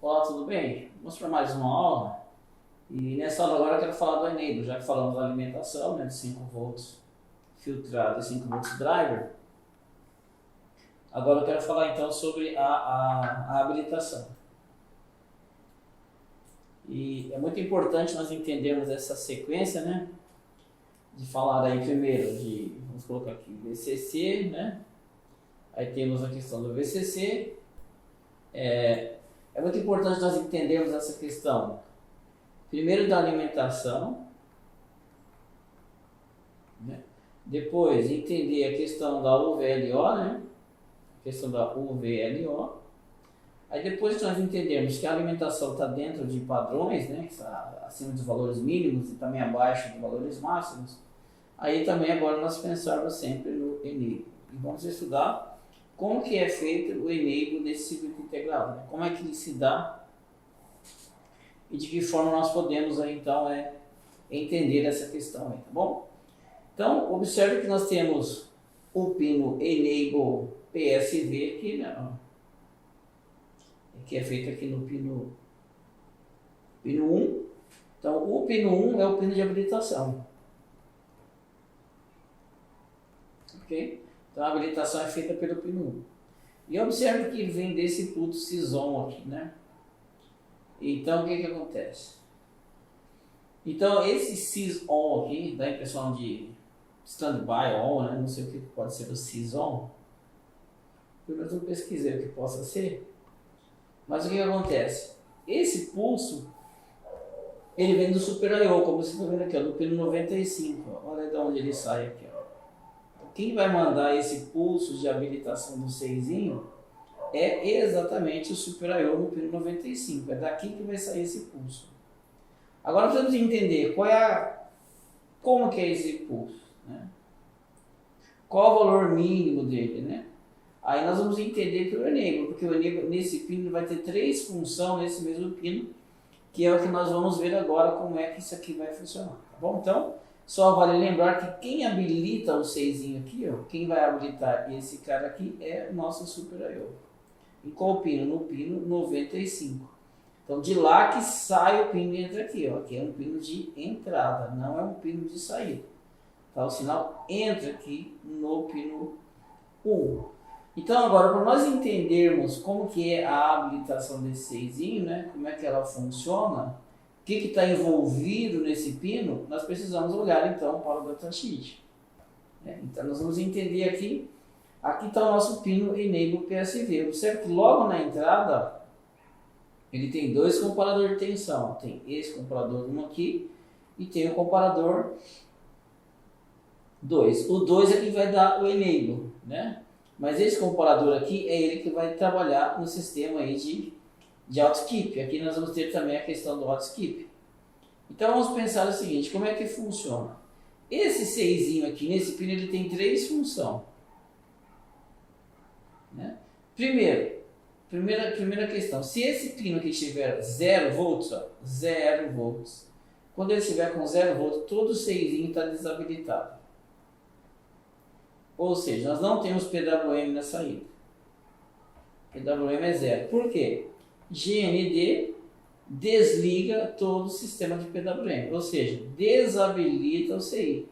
Olá, tudo bem? Vamos para mais uma aula. E nessa aula agora eu quero falar do Enable, já que falamos da alimentação, né, de 5 volts filtrado e 5 volts driver. Agora eu quero falar então sobre a habilitação. E é muito importante nós entendermos essa sequência, né? De falar aí primeiro vamos colocar aqui, VCC, né? Aí temos a questão do VCC. É muito importante nós entendermos essa questão, primeiro da alimentação, né? Depois entender a questão da UVLO, né? A questão da UVLO. Aí depois que nós entendermos que a alimentação está dentro de padrões, né? Que está acima dos valores mínimos e também abaixo dos valores máximos, aí também agora nós pensarmos sempre no Enable. E vamos estudar como que é feito o Enable nesse circuito integral, né? Como é que ele se dá e de que forma nós podemos aí, então entender essa questão aí, tá bom? Então, observe que nós temos o pino Enable PSV aqui, né? Que é feito aqui no pino 1. Então, o pino 1 é o pino de habilitação. Ok? Então, a habilitação é feita pelo pino 1. E observe que vem desse puto SysOn aqui, né? Então, o que acontece? Então, esse SysOn aqui, dá a impressão de standby on, né? Não sei o que pode ser o SysOn. Pelo menos eu pesquisei o que possa ser. Mas o que acontece? Esse pulso, ele vem do Super I/O, como você está vendo aqui, ó, do pino 95. Ó. Olha de onde ele sai aqui. Ó. Quem vai mandar esse pulso de habilitação do 6 é exatamente o Super I/O no pino 95. É daqui que vai sair esse pulso. Agora precisamos entender como que é esse pulso, né? Qual o valor mínimo dele, né? Aí nós vamos entender pelo Enable, porque o Enable nesse pino vai ter 3 funções nesse mesmo pino, que é o que nós vamos ver agora como é que isso aqui vai funcionar, tá bom? Então, só vale lembrar que quem habilita o 6 aqui, ó, quem vai habilitar esse cara aqui é o nosso Super I/O. Em qual pino? No pino 95. Então, de lá que sai o pino e entra aqui, ó, que é um pino de entrada, não é um pino de saída. Tá? O sinal entra aqui no pino 1. Então, agora, para nós entendermos como que é a habilitação desse 6, né, como é que ela funciona, o que está envolvido nesse pino, nós precisamos olhar, então, para o datasheet. Então, nós vamos entender aqui está o nosso pino Enable PSV. Observe que logo na entrada, ele tem 2 comparadores de tensão. Tem esse comparador 1 aqui e tem o comparador 2. O 2 é que vai dar o Enable, né? Mas esse comparador aqui é ele que vai trabalhar no sistema aí de outskip. Aqui nós vamos ter também a questão do outskip. Então vamos pensar o seguinte, como é que funciona? Esse 6 aqui, nesse pino, ele tem 3 funções. Né? Primeira questão, se esse pino aqui tiver 0 volts, ó, 0 volts, quando ele estiver com 0 volts, todo o 6 está desabilitado. Ou seja, nós não temos PWM na saída. PWM é 0. Por quê? GND desliga todo o sistema de PWM. Ou seja, desabilita o CI.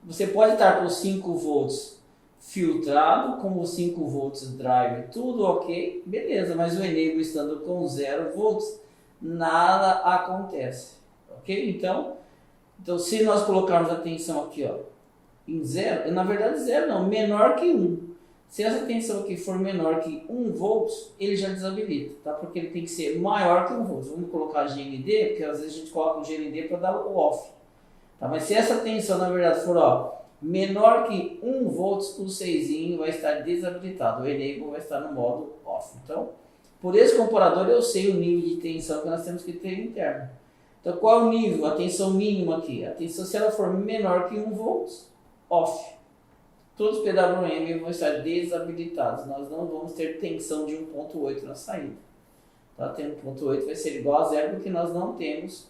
Você pode estar com 5 volts filtrado, com os 5 volts driver, tudo ok, beleza. Mas o Enable estando com 0 volts, nada acontece. Ok? Então se nós colocarmos a tensão aqui, ó, em 0, na verdade 0 não, menor que 1. Se essa tensão aqui for menor que 1 volts, ele já desabilita, tá? Porque ele tem que ser maior que 1 volts. Vamos colocar GND, porque às vezes a gente coloca o GND para dar o off. Tá? Mas se essa tensão na verdade for, ó, menor que 1 volts, o 6 vai estar desabilitado. O Enable vai estar no modo off. Então, por esse comparador eu sei o nível de tensão que nós temos que ter interno. Então, qual é o nível? A tensão mínima aqui. A tensão, se ela for menor que 1 volts, off. Todos os PWM vão estar desabilitados. Nós não vamos ter tensão de 1.8 na saída. Tá? Tendo 1.8 vai ser igual a 0 porque nós não temos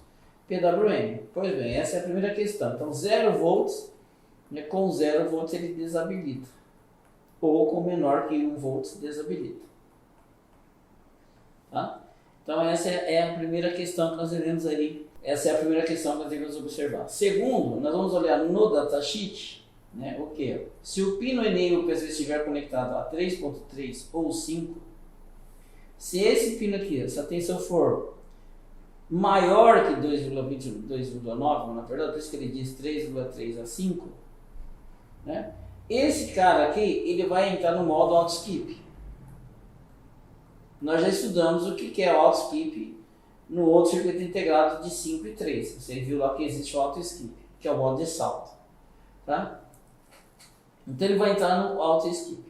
PWM. Pois bem, essa é a primeira questão. Então 0 volts, né, com 0 volts ele desabilita. Ou com menor que 1 volts desabilita. Tá? Então essa é a primeira questão que nós devemos aí, essa é a primeira questão que nós devemos observar. Segundo, nós vamos olhar no datasheet, né, o que? Se o pino enable PSV estiver conectado a 3.3 ou 5, se esse pino aqui, se a tensão for maior que 2,9, na verdade, por isso que ele diz 3,3 a 5, né? Esse cara aqui, ele vai entrar no modo auto skip. Nós já estudamos o que é auto skip no outro circuito integrado de 5 e 3. Você viu lá que existe o auto skip, que é o modo de salto. Tá? Então ele vai entrar no auto skip.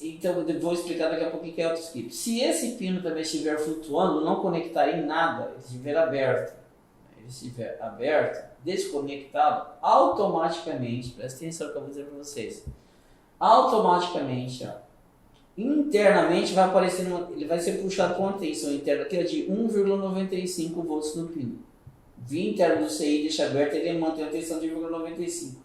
Então eu vou explicar daqui a pouco o que é auto skip. Se esse pino também estiver flutuando, não conectar em nada, ele estiver aberto, desconectado, automaticamente, presta atenção no que eu vou dizer para vocês, automaticamente, ó, internamente vai aparecer, ele vai ser puxado com uma tensão interna aqui, ó, de 1,95 volts no pino. Via interno do CI deixa aberto, ele mantém a tensão de 1,95.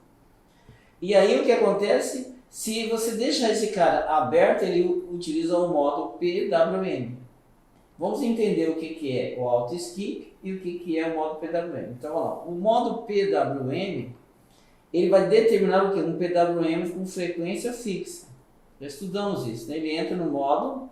E aí o que acontece? Se você deixar esse cara aberto, ele utiliza o modo PWM. Vamos entender o que é o auto skip e o que é o modo PWM. Então, ó, o modo PWM, ele vai determinar o que? Um PWM com frequência fixa. Já estudamos isso, né? Ele entra no modo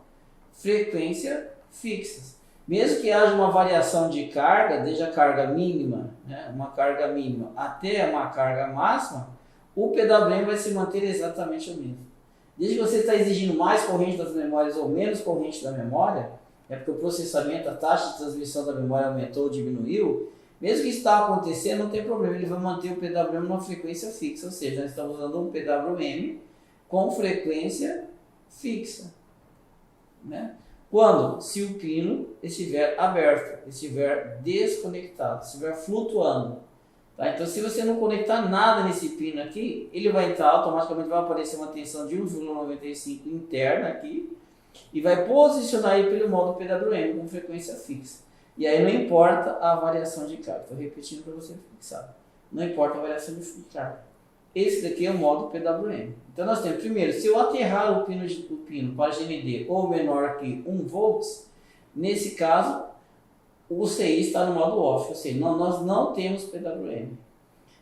frequência fixa. Mesmo que haja uma variação de carga, desde a carga mínima, né? Uma carga mínima até uma carga máxima, o PWM vai se manter exatamente o mesmo. Desde que você está exigindo mais corrente das memórias ou menos corrente da memória, é porque o processamento, a taxa de transmissão da memória aumentou ou diminuiu, mesmo que isso está acontecendo, não tem problema, ele vai manter o PWM numa frequência fixa, ou seja, nós estamos usando um PWM com frequência fixa. Né? Quando? Se o pino estiver aberto, estiver desconectado, estiver flutuando. Tá? Então, se você não conectar nada nesse pino aqui, ele vai entrar, automaticamente vai aparecer uma tensão de 1,95 interna aqui e vai posicionar aí pelo modo PWM com frequência fixa. E aí não importa a variação de carga. Estou repetindo para você fixar. Não importa a variação de carga. Esse daqui é o modo PWM. Então, nós temos, primeiro, se eu aterrar o pino para GND ou menor que 1 volts, nesse caso, o CI está no modo off, ou seja, nós não temos PWM.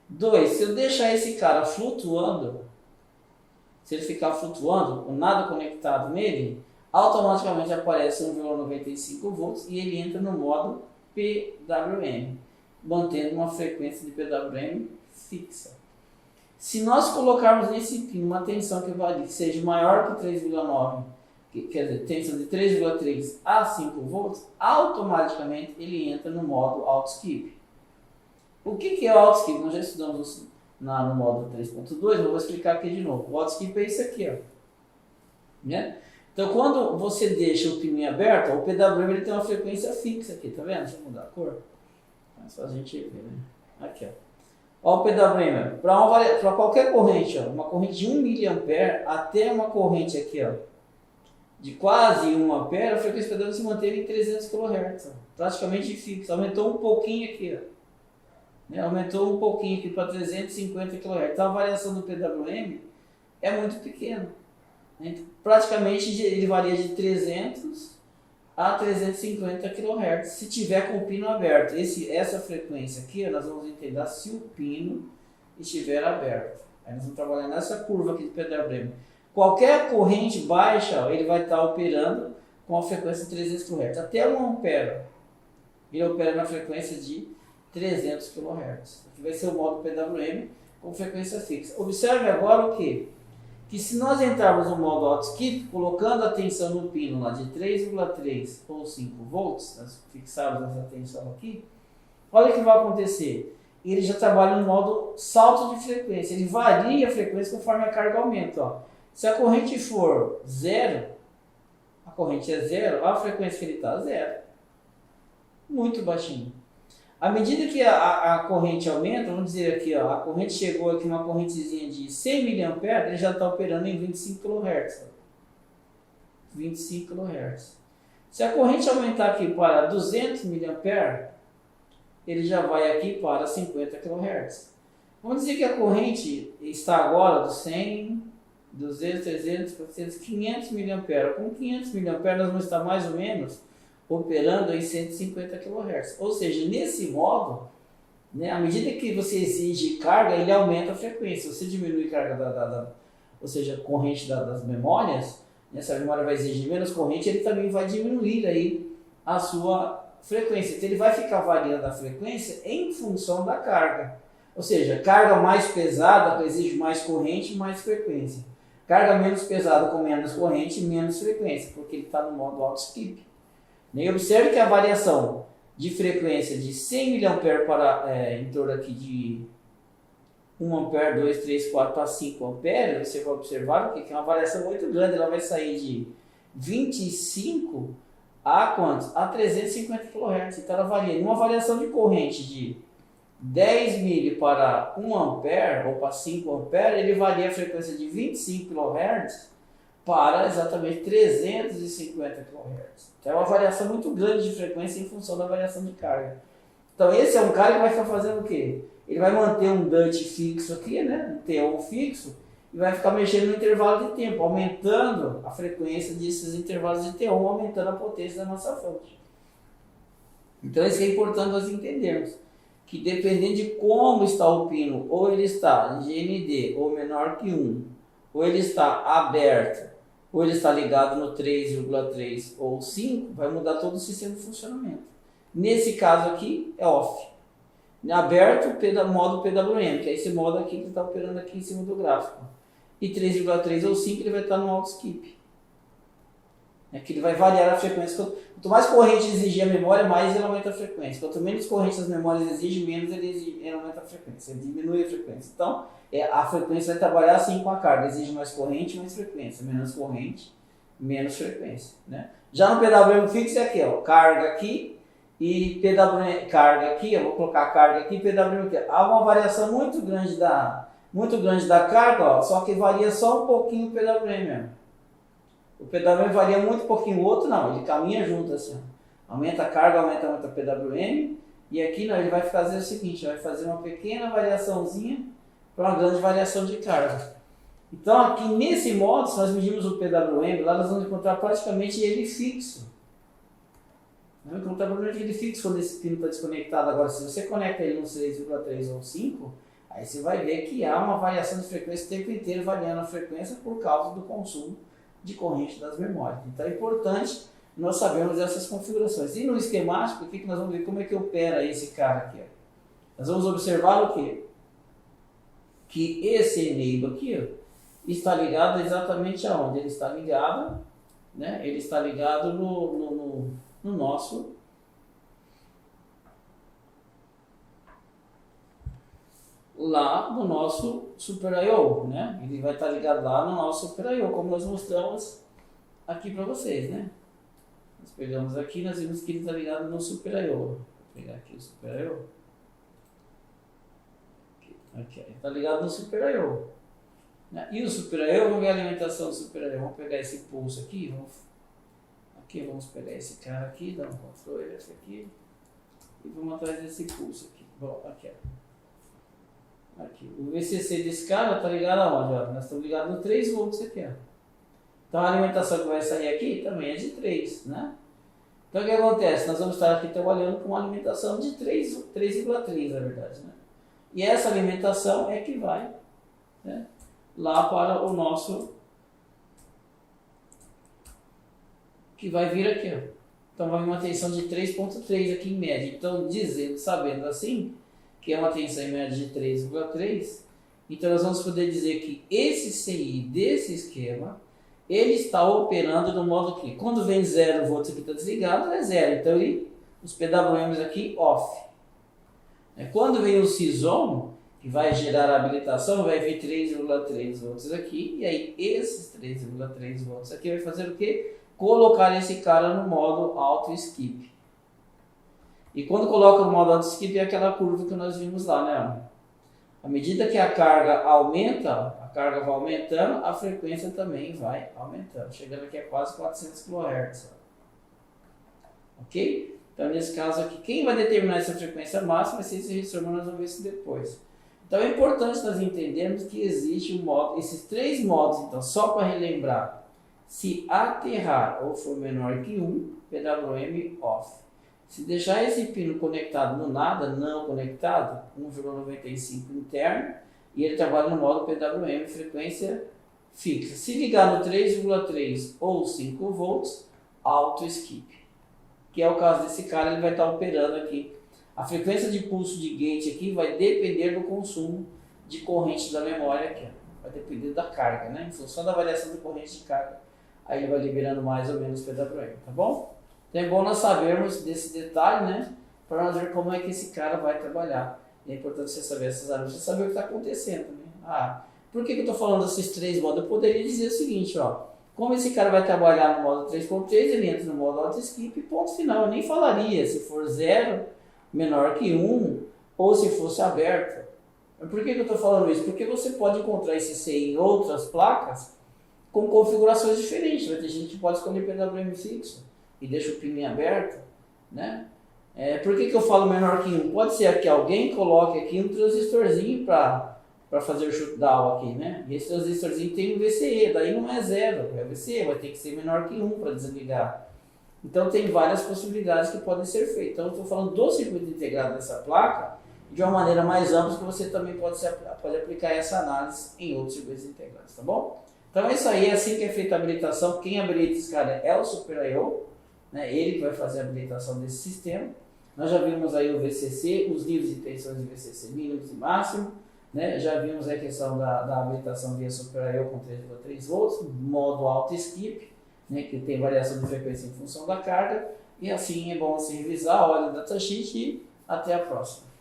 2. Se eu deixar esse cara flutuando, se ele ficar flutuando, com nada conectado nele, automaticamente aparece 1,95 volts e ele entra no modo PWM, mantendo uma frequência de PWM fixa. Se nós colocarmos nesse pino uma tensão que seja maior que 3,9, quer dizer, tensão de 3,3 a 5 volts, automaticamente ele entra no modo auto skip. O que é o auto skip? Nós já estudamos no modo 3.2, eu vou explicar aqui de novo. O auto skip é isso aqui, ó. Né? Então, quando você deixa o pino aberto, o PWM ele tem uma frequência fixa aqui, tá vendo? Deixa eu mudar a cor. É só a gente ver, né? Aqui, ó. Ó, o PWM, para qualquer corrente, ó, uma corrente de 1 mA até uma corrente aqui, ó, de quase 1 A, a frequência PWM se manteve em 300 kHz, ó, praticamente fixa. Aumentou um pouquinho aqui, ó, né? Aumentou um pouquinho aqui para 350 kHz. Então a variação do PWM é muito pequena. Né? Praticamente ele varia de 300 a 350 kHz, se tiver com o pino aberto. Essa frequência aqui, ó, nós vamos entender se o pino estiver aberto. Aí nós vamos trabalhar nessa curva aqui de PWM. Qualquer corrente baixa, ó, ele vai estar operando com a frequência de 300 kHz. Até 1 A, ele opera na frequência de 300 kHz. Aqui vai ser o modo PWM com frequência fixa. Observe agora o quê? Que se nós entrarmos no modo auto skip, colocando a tensão no pino lá de 3,3 ou 5 volts, nós fixarmos essa tensão aqui, olha o que vai acontecer. Ele já trabalha no modo salto de frequência, ele varia a frequência conforme a carga aumenta. Ó. Se a corrente for zero, a corrente é zero, a frequência que ele está zero. Muito baixinho. À medida que a corrente aumenta, vamos dizer aqui, ó, a corrente chegou aqui uma correntezinha de 100 mA, ele já está operando em 25 kHz. 25 kHz. Se a corrente aumentar aqui para 200 mA, ele já vai aqui para 50 kHz. Vamos dizer que a corrente está agora do 100 200, 300, 400, 500 mA. Com 500 mA nós vamos estar mais ou menos operando em 150 kHz. Ou seja, nesse modo, né, à medida que você exige carga, ele aumenta a frequência. Se você diminui a carga ou seja, corrente das memórias, né, se a memória vai exigir menos corrente, ele também vai diminuir aí a sua frequência. Então ele vai ficar variando a frequência em função da carga. Ou seja, carga mais pesada exige mais corrente e mais frequência. Carga menos pesada com menos corrente e menos frequência, porque ele está no modo auto skip. E observe que a variação de frequência de 100 mA para em torno aqui de 1 A, 2, 3, 4 para 5 A, você vai observar que é uma variação muito grande. Ela vai sair de 25 a quantos? A 350 kHz. Então ela varia. Numa variação de corrente de 10 mili para 1 A ou para 5 A, ele varia a frequência de 25 kHz para exatamente 350 kHz. Então é uma variação muito grande de frequência em função da variação de carga. Então esse é um cara que vai ficar fazendo o quê? Ele vai manter um DUT fixo aqui, né? Um TO fixo, e vai ficar mexendo no intervalo de tempo, aumentando a frequência desses intervalos de TO, aumentando a potência da nossa fonte. Então isso é importante nós entendermos, que dependendo de como está o pino, ou ele está em GND ou menor que 1, ou ele está aberto, ou ele está ligado no 3,3 ou 5, vai mudar todo o sistema de funcionamento. Nesse caso aqui é off. Aberto, modo PWM, que é esse modo aqui que está operando aqui em cima do gráfico. E 3,3 ou 5 ele vai estar no auto skip. Que ele vai variar a frequência. Quanto mais corrente exigir a memória, mais ele aumenta a frequência. Quanto menos corrente as memórias exigem, menos ele aumenta a frequência. Ele diminui a frequência. Então, a frequência vai trabalhar assim com a carga. Exige mais corrente, mais frequência. Menos corrente, menos frequência. Né? Já no PWM fixo é aqui, ó, carga aqui e PWM, carga aqui. Eu vou colocar carga aqui e PWM aqui. Há uma variação muito grande da carga, ó, só que varia só um pouquinho o PWM mesmo. O PWM varia muito pouquinho, o outro não, ele caminha junto assim. Aumenta a carga, aumenta a PWM, e aqui não, ele vai fazer o seguinte, vai fazer uma pequena variaçãozinha para uma grande variação de carga. Então aqui nesse modo, se nós medimos o PWM, lá nós vamos encontrar praticamente ele fixo. Vamos encontrar praticamente ele fixo quando esse pino está desconectado. Agora, se você conecta ele no 6,3 ou 5, aí você vai ver que há uma variação de frequência o tempo inteiro, variando a frequência por causa do consumo de corrente das memórias. Então é importante nós sabermos essas configurações. E no esquemático, o que nós vamos ver? Como é que opera esse cara aqui? Ó. Nós vamos observar o quê? Que esse enable aqui ó, está ligado exatamente aonde? Ele está ligado, né? Ele está ligado no nosso lá no nosso Super I/O, né? Ele vai estar ligado lá no nosso Super I/O, como nós mostramos aqui para vocês, né? Nós pegamos aqui, nós vimos que ele está ligado no Super I/O. Vou pegar aqui o Super I/O. Aqui, ele está ligado no Super I/O. Né? E o Super I/O, vamos ver a alimentação do Super I/O. Vamos pegar esse pulso aqui, vamos pegar esse cara aqui, dar um controle esse aqui, e vamos atrás desse pulso aqui. Bom, aqui, ó. Aqui. O VCC desse cara está ligado aonde? Ó? Nós estamos ligados no 3 volts aqui. Ó. Então a alimentação que vai sair aqui também é de 3. Né? Então o que acontece? Nós vamos estar aqui trabalhando com uma alimentação de 3,3 na verdade. Né? E essa alimentação é que vai, né, lá para o nosso... que vai vir aqui. Ó. Então vai uma tensão de 3,3 aqui em média. Então sabendo assim, que é uma tensão em média de 3,3, então nós vamos poder dizer que esse CI desse esquema, ele está operando no modo que, quando vem 0 volts aqui está desligado, é 0, então os PWMs aqui off. Quando vem o CISON, que vai gerar a habilitação, vai vir 3,3 volts aqui, e aí esses 3,3 volts aqui vai fazer o quê? Colocar esse cara no modo auto skip. E quando coloca no modo auto skip é aquela curva que nós vimos lá, né? À medida que a carga aumenta, a carga vai aumentando, a frequência também vai aumentando, chegando aqui a quase 400 kHz. Ok? Então nesse caso aqui, quem vai determinar essa frequência máxima vai ser esse resistor, mas nós vamos ver isso depois. Então é importante nós entendermos que existe um modo, esses 3 modos, então, só para relembrar. Se aterrar ou for menor que 1, PWM off. Se deixar esse pino conectado no nada, não conectado, 1,95 interno, e ele trabalha no modo PWM, frequência fixa. Se ligar no 3,3 ou 5 volts, auto skip. Que é o caso desse cara, ele vai estar operando aqui. A frequência de pulso de gate aqui vai depender do consumo de corrente da memória aqui. Vai depender da carga, né? Em função da variação da corrente de carga, aí ele vai liberando mais ou menos PWM, tá bom? Então é bom nós sabermos desse detalhe, né? Para nós ver como é que esse cara vai trabalhar. É importante você saber essas áreas, você saber o que está acontecendo também. Por que eu estou falando desses 3 modos? Eu poderia dizer o seguinte, ó. Como esse cara vai trabalhar no modo 3.3, ele entra no modo auto skip, ponto final. Eu nem falaria se for 0, menor que 1, ou se fosse aberto. Por que eu estou falando isso? Porque você pode encontrar esse C em outras placas com configurações diferentes. Vai ter gente que pode escolher PWM fixo e deixa o pin aberto, né? Por que eu falo menor que 1? Pode ser que alguém coloque aqui um transistorzinho para fazer o shutdown aqui, né? E esse transistorzinho tem um VCE, daí não é 0, é VCE, vai ter que ser menor que 1 para desligar. Então tem várias possibilidades que podem ser feitas. Então eu estou falando do circuito integrado dessa placa de uma maneira mais ampla, que você também pode aplicar essa análise em outros circuitos integrados, tá bom? Então é isso aí, é assim que é feita a habilitação. Quem habilita esse cara é o Super I/O, né? Ele que vai fazer a habilitação desse sistema. Nós já vimos aí o VCC, os níveis de tensões de VCC mínimos e máximos, né? Já vimos a questão da habilitação via Super I/O com 3,3 volts, modo auto skip, né? Que tem variação de frequência em função da carga. E assim é bom você revisar, olha o datasheet e até a próxima.